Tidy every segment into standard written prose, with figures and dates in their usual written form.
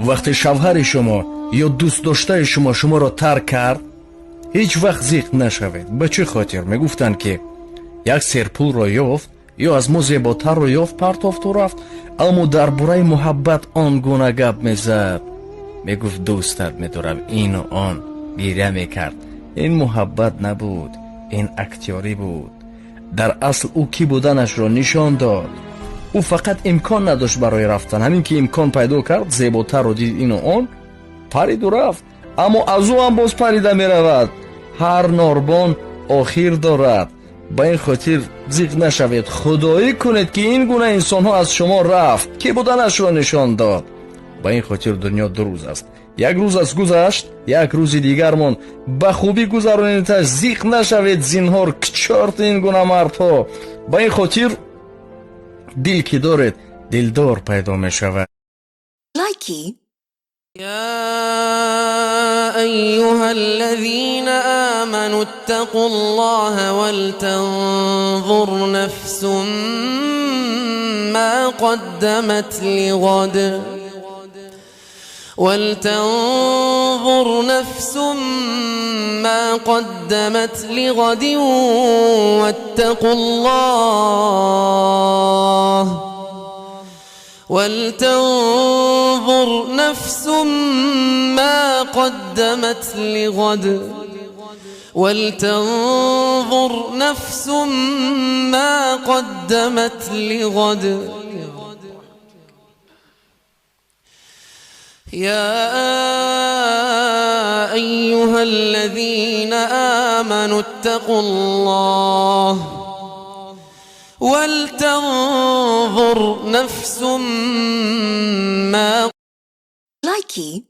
وقتی شوهر شما یا دوست داشته شما را ترک کرد هیچ وقت زیق نشوید. به چه خاطر؟ میگفتند که یک سرپول را یافت یا از ما زیباتر را یافت، پرتافت و رفت. اما در برای محبت آن گونه گپ میزد، میگفت دوستت میدارم، این و آن گریه میکرد. این محبت نبود، این اکتیاری بود. در اصل او کی بودنش را نشان داد. او فقط امکان نداشت برای رفتن. همین که امکان پیدا کرد، زیباتر رو دید، این و آن پرید و رفت. اما از او هم باز پریده می رود. هر ناربان آخر دارد. با این خاطر زیغ نشوید، خدایی کنید که این گونه انسان ها از شما رفت، کی بودنش را نشان داد. با این خاطر دنیا دو روز است. یک روز از گذشت، یک روز دیگرمان به خوبی گذرانیدش. زیغ نشوید زینهار، کچارت این گونه مردها. با این خاطر دل که دارید دلدار پیدا می شود. لایکی. يا أيها الذين آمنوا اتقوا الله ولتنظر نفس ما قدمت لغد واتقوا الله ولتنظر نفس ما قدمت لغد يا أيها الذين آمنوا اتقوا الله ولتنظر نفس ما. لایکی.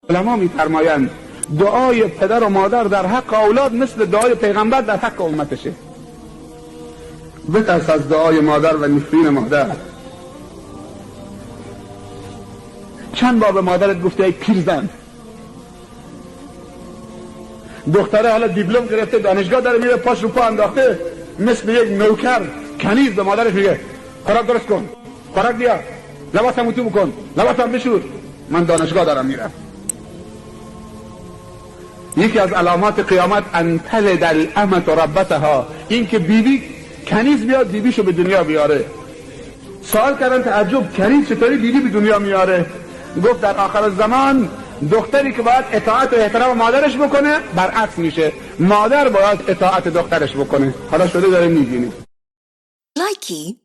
علما می‌فرمایند دعای پدر و مادر در حق اولاد مثل دعای پیغمبر در حق امتشه. بترس از دعای مادر و نفرین مادر. چند بار به مادرت گفته ای پیرزن؟ دختره حالا دیپلم گرفته، دانشگاه داره میره، پاش رو پا انداخته، مثل یک نوکر کنیز به مادرش میگه خوراک درست کن، خوراک بیار، لباسم اتو بکن، لباسم بشور، من دانشگاه دارم میرم. یکی از علامات قیامت ان تلد الامة ربتها، این که بیبی کنیز بیاد بیبیشو به دنیا بیاره. سوال کردن تعجب کنیز چطوری بیبی به دنیا میاره؟ گفت در آخر زمان دختری که باید اطاعت و احترام مادرش بکنه برعکس میشه، مادر باید اطاعت دخترش بکنه. حالا شده داره میبینی. لایکی.